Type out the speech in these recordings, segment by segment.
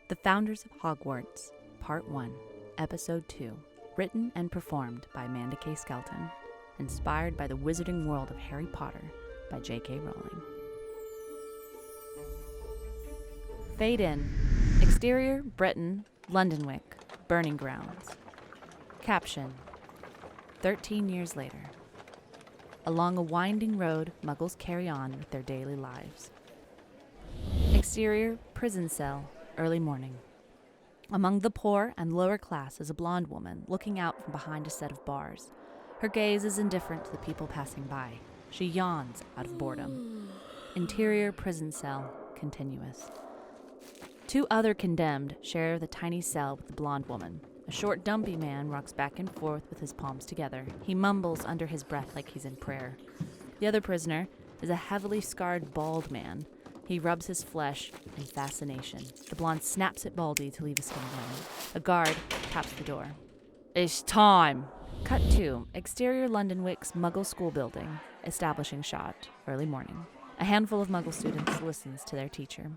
The Founders of Hogwarts, Part 1, Episode 2, written and performed by Amanda K. Skelton, inspired by the wizarding world of Harry Potter by J.K. Rowling. Fade in. Exterior, Britain, Londonwick, Burning Grounds. Caption: 13 years later. Along a winding road, Muggles carry on with their daily lives. Exterior, prison cell, early morning. Among the poor and lower class is a blonde woman looking out from behind a set of bars. Her gaze is indifferent to the people passing by. She yawns out of boredom. Interior prison cell, continuous. Two other condemned share the tiny cell with the blonde woman. A short, dumpy man rocks back and forth with his palms together. He mumbles under his breath like he's in prayer. The other prisoner is a heavily scarred, bald man. He rubs his flesh in fascination. The blonde snaps at Baldy to leave his skin alone. A guard taps the door. "It's time." Cut 2. Exterior Londonwick's Muggle school building. Establishing shot. Early morning. A handful of Muggle students listens to their teacher.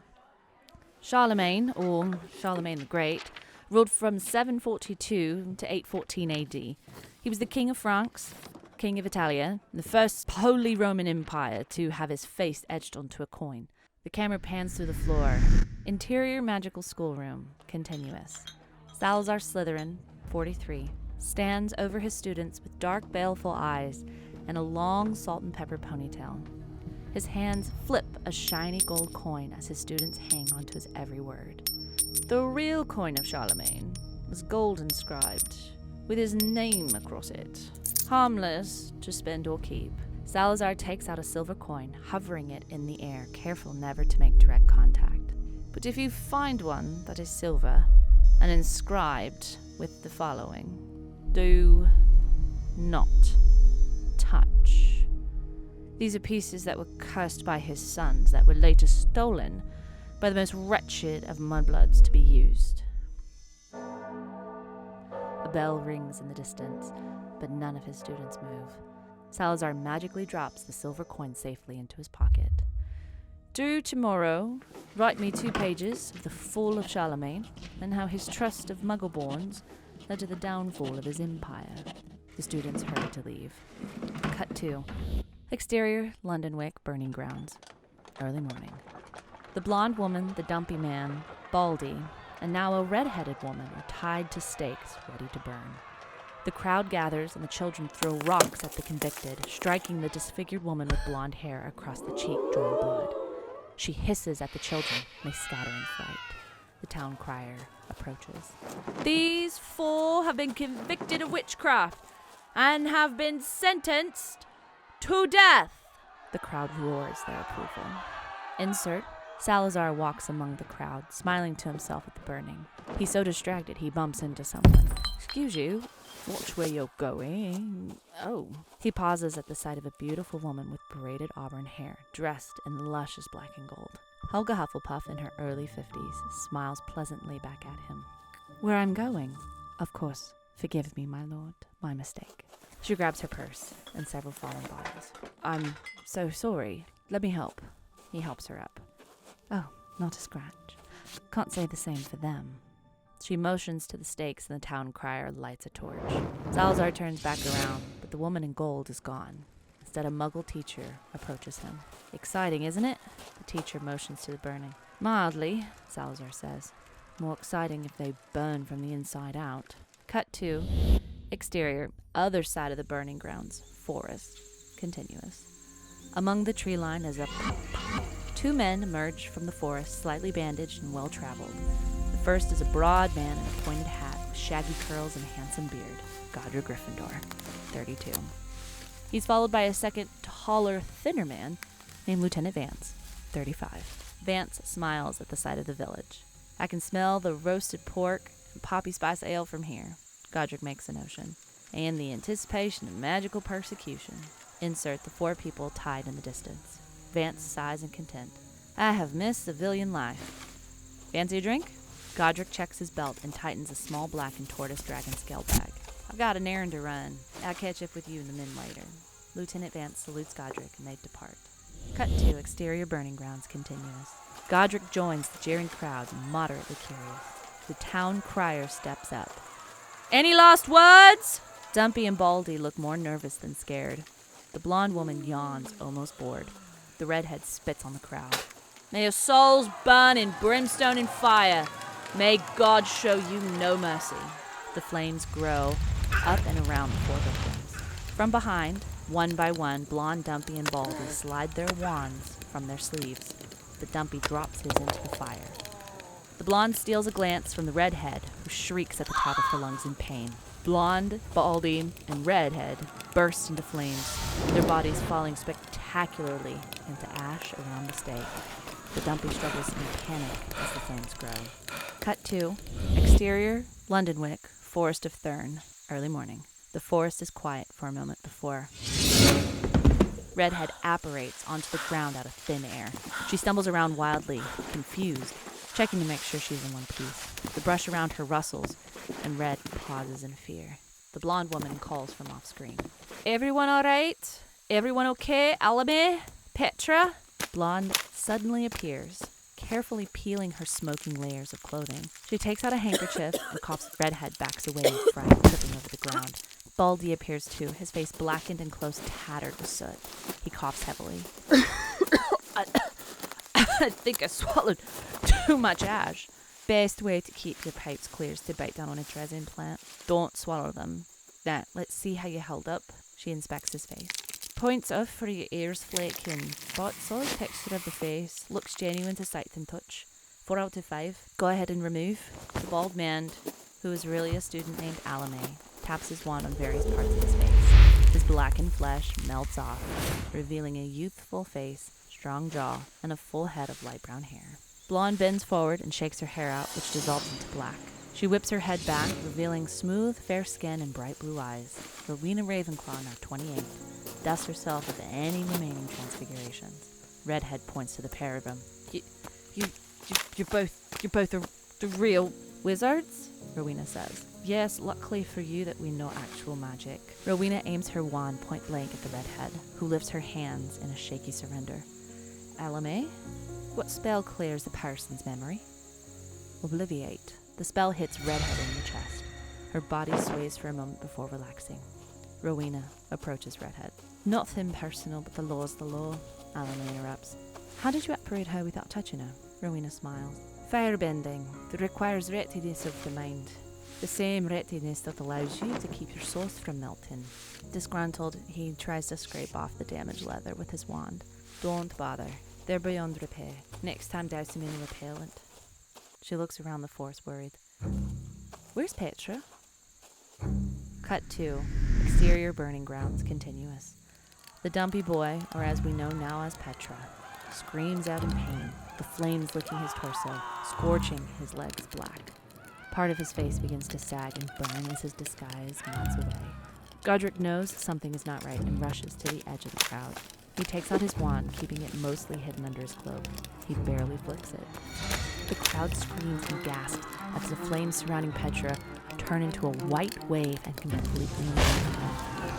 Charlemagne, or Charlemagne the Great, ruled from 742 to 814 AD. He was the king of France, king of Italia, the first Holy Roman Empire to have his face etched onto a coin. The camera pans through the floor. Interior magical schoolroom, continuous. Salazar Slytherin, 43, stands over his students with dark, baleful eyes and a long salt and pepper ponytail. His hands flip a shiny gold coin as his students hang onto his every word. The real coin of Charlemagne was gold inscribed, with his name across it. Harmless to spend or keep. Salazar takes out a silver coin, hovering it in the air, careful never to make direct contact. But if you find one that is silver and inscribed with the following: do not touch. These are pieces that were cursed by his sons, that were later stolen by the most wretched of mudbloods to be used. A bell rings in the distance, but none of his students move. Salazar magically drops the silver coin safely into his pocket. Do tomorrow write me 2 pages of the fall of Charlemagne and how his trust of Muggleborns led to the downfall of his empire. The students hurry to leave. Cut 2. Exterior, Londonwick, Burning Grounds. Early morning. The blonde woman, the dumpy man, Baldy, and now a red-headed woman are tied to stakes, ready to burn. The crowd gathers and the children throw rocks at the convicted, striking the disfigured woman with blonde hair across the cheek, drawing blood. She hisses at the children, and they scatter in fright. The town crier approaches. "These 4 have been convicted of witchcraft and have been sentenced to death." The crowd roars their approval. Insert: Salazar walks among the crowd, smiling to himself at the burning. He's so distracted he bumps into someone. "Excuse you, watch where you're going." Oh. He pauses at the sight of a beautiful woman with braided auburn hair, dressed in luscious black and gold. Helga Hufflepuff, in her early 50s, smiles pleasantly back at him. "Where I'm going? Of course. Forgive me, my lord. My mistake." She grabs her purse and several fallen bottles. "I'm so sorry. Let me help." He helps her up. "Oh, not a scratch. Can't say the same for them." She motions to the stakes and the town crier lights a torch. Salazar turns back around, but the woman in gold is gone. Instead, a Muggle teacher approaches him. "Exciting, isn't it?" The teacher motions to the burning. "Mildly," Salazar says. "More exciting if they burn from the inside out." Cut 2. Exterior, other side of the burning grounds, forest, continuous. Among the tree line is a 2 men emerge from the forest, slightly bandaged and well-traveled. The first is a broad man in a pointed hat with shaggy curls and a handsome beard, Godric Gryffindor, 32. He's followed by a second, taller, thinner man named Lieutenant Vance, 35. Vance smiles at the sight of the village. "I can smell the roasted pork and poppy spice ale from here," Godric makes a notion, "and the anticipation of magical persecution." Insert the 4 people tied in the distance. Vance sighs in content. "I have missed civilian life. Fancy a drink?" Godric checks his belt and tightens a small black and tortoise dragon scale bag. "I've got an errand to run. I'll catch up with you and the men later." Lieutenant Vance salutes Godric and they depart. Cut 2. Exterior Burning Grounds, continuous. Godric joins the jeering crowd, moderately curious. The town crier steps up. Any last words? Dumpy and Baldy look more nervous than scared. The blonde woman yawns, almost bored. The redhead spits on the crowd. May your souls burn in brimstone and fire. May God show you no mercy. The flames grow up and around the four victims. From behind, one by one, Blonde, Dumpy, and Baldy slide their wands from their sleeves. The Dumpy drops his into the fire. The blonde steals a glance from the redhead, who shrieks at the top of her lungs in pain. Blonde, Baldy, and redhead burst into flames, their bodies falling spectacularly into ash around the stake. The Dumpy struggles in panic as the flames grow. Cut to exterior, Londonwick, Forest of Thurn, early morning. The forest is quiet for a moment before Redhead apparates onto the ground out of thin air. She stumbles around wildly, confused, checking to make sure she's in one piece. The brush around her rustles, and Red pauses in fear. The blonde woman calls from off-screen. Everyone all right? Everyone okay? Alame? Petra? Blonde suddenly appears, carefully peeling her smoking layers of clothing. She takes out a handkerchief and coughs. Redhead backs away in fright, tripping over the ground. Baldy appears too, his face blackened and close tattered with soot. He coughs heavily. I think I swallowed too much ash. Best way to keep your pipes clear is to bite down on a Trez implant. Don't swallow them. Now, let's see how you held up. She inspects his face. Points off for your ears flaking. But solid texture of the face. Looks genuine to sight and touch. 4 out of 5. Go ahead and remove. The bald man, who is really a student named Alame, taps his wand on various parts of his face. His blackened flesh melts off, revealing a youthful face, strong jaw, and a full head of light brown hair. Blonde bends forward and shakes her hair out, which dissolves into black. She whips her head back, revealing smooth, fair skin and bright blue eyes. Rowena Ravenclaw, now 28, dusts herself of any remaining transfigurations. Redhead points to the pair of them. You're both the real wizards? Rowena says. Yes, luckily for you that we know actual magic. Rowena aims her wand point blank at the redhead, who lifts her hands in a shaky surrender. Alame, what spell clears the person's memory? Obliviate. The spell hits Redhead in the chest. Her body sways for a moment before relaxing. Rowena approaches Redhead. Nothing personal, but the law's the law, Alame interrupts. How did you apparate her without touching her? Rowena smiles. Firebending that requires readiness of the mind. The same readiness that allows you to keep your sauce from melting. Disgruntled, he tries to scrape off the damaged leather with his wand. Don't bother. They're beyond repair. Next time douse them in a repellent. She looks around the forest worried. Where's Petra? Cut 2. Exterior burning grounds, continuous. The dumpy boy, or as we know now as Petra, screams out in pain, the flames licking his torso, scorching his legs black. Part of his face begins to sag and burn as his disguise melts away. Godric knows something is not right and rushes to the edge of the crowd. He takes out his wand, keeping it mostly hidden under his cloak. He barely flicks it. The crowd screams and gasps as the flames surrounding Petra turn into a white wave and completely envelop him.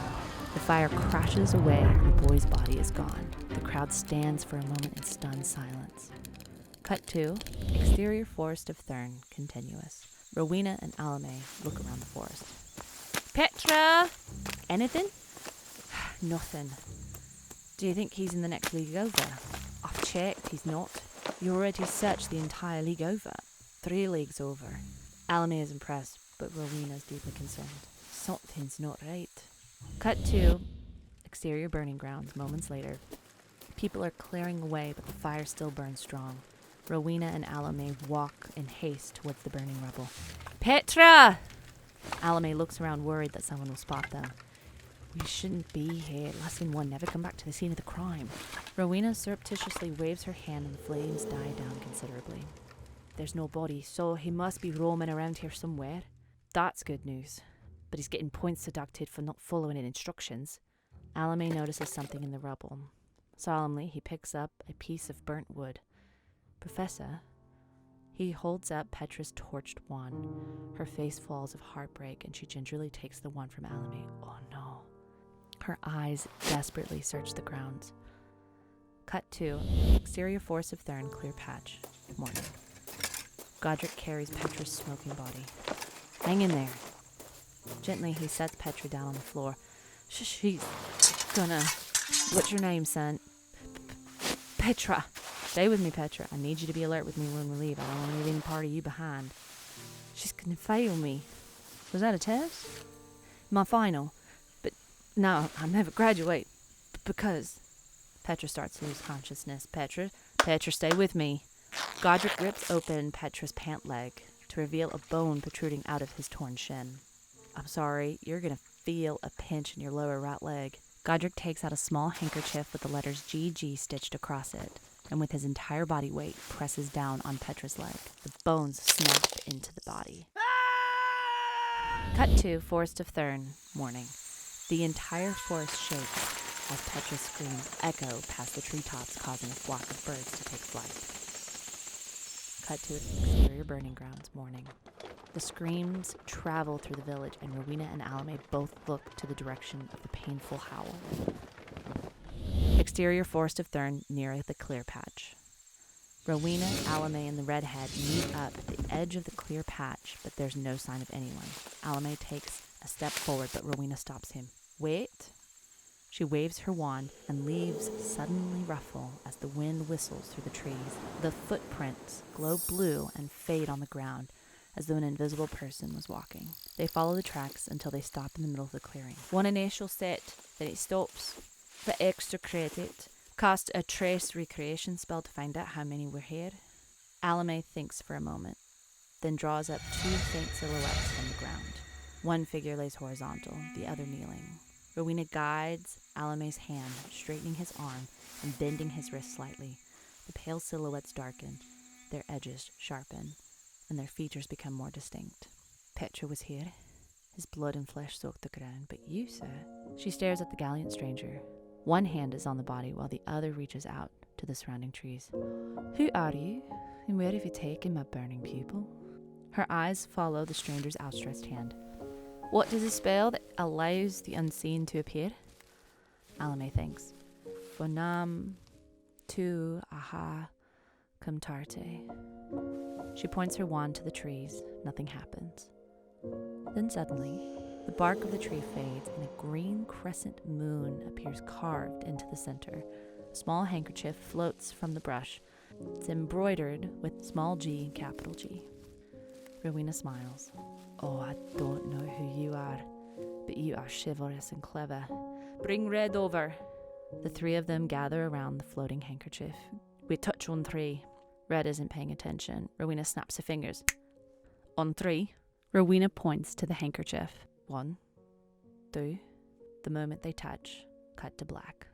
The fire crashes away and the boy's body is gone. The crowd stands for a moment in stunned silence. Cut 2. Exterior Forest of Thurn, continuous. Rowena and Alame look around the forest. Petra! Anything? Nothing. Do you think he's in the next league over? I've checked, he's not. You already searched the entire league over. 3 leagues over. Alame is impressed, but Rowena's deeply concerned. Something's not right. Cut 2. Exterior burning grounds, moments later. People are clearing away, but the fire still burns strong. Rowena and Alame walk in haste towards the burning rubble. Petra! Alame looks around worried that someone will spot them. We shouldn't be here. Lesson 1, never come back to the scene of the crime. Rowena surreptitiously waves her hand and the flames die down considerably. There's no body, so he must be roaming around here somewhere. That's good news. But he's getting points deducted for not following instructions. Alame notices something in the rubble. Solemnly, he picks up a piece of burnt wood. Professor, he holds up Petra's torched wand. Her face falls of heartbreak, and she gingerly takes the wand from Alame. Oh no. Her eyes desperately search the grounds. Cut to exterior forest of Thurn, clear patch. Morning. Godric carries Petra's smoking body. Hang in there. Gently, he sets Petra down on the floor. She's gonna... What's your name, son? Petra. Stay with me, Petra. I need you to be alert with me when we leave. I don't want to leave any part of you behind. She's gonna fail me. Was that a test? My final. But no, I'll never graduate. Because... Petra starts to lose consciousness. Petra, stay with me. Godric rips open Petra's pant leg to reveal a bone protruding out of his torn shin. I'm sorry, you're gonna feel a pinch in your lower right leg. Godric takes out a small handkerchief with the letters GG stitched across it, and with his entire body weight presses down on Petra's leg. The bones snap into the body. Cut to Forest of Thurn, morning. The entire forest shakes as Petra's screams echo past the treetops, causing a flock of birds to take flight. Cut to exterior burning grounds, morning. The screams travel through the village, and Rowena and Alame both look to the direction of the painful howl. Exterior forest of Thurn, near the clear patch. Rowena, Alame, and the redhead meet up at the edge of the clear patch, but there's no sign of anyone. Alame takes a step forward, but Rowena stops him. Wait. She waves her wand, and leaves suddenly ruffle as the wind whistles through the trees. The footprints glow blue and fade on the ground, as though an invisible person was walking. They follow the tracks until they stop in the middle of the clearing. One initial set, then it stops. For extra credit, cast a trace recreation spell to find out how many were here. Alame thinks for a moment, then draws up two faint silhouettes from the ground. One figure lays horizontal, the other kneeling. Rowena guides Alame's hand, straightening his arm and bending his wrist slightly. The pale silhouettes darken, their edges sharpen, and their features become more distinct. Petra was here. His blood and flesh soaked the ground, but you, sir... She stares at the gallant stranger. One hand is on the body while the other reaches out to the surrounding trees. Who are you, and where have you taken my burning pupil? Her eyes follow the stranger's outstretched hand. What does a spell that allows the unseen to appear? Alame thinks. Fonam tu aha cum tarte. She points her wand to the trees. Nothing happens. Then suddenly, the bark of the tree fades and a green crescent moon appears carved into the center. A small handkerchief floats from the brush. It's embroidered with small g and capital G. Rowena smiles. Oh, I don't know who you are, but you are chivalrous and clever. Bring Red over. The three of them gather around the floating handkerchief. We touch on three. Red isn't paying attention. Rowena snaps her fingers. On three. Rowena points to the handkerchief. 1, 2. The moment they touch, cut to black.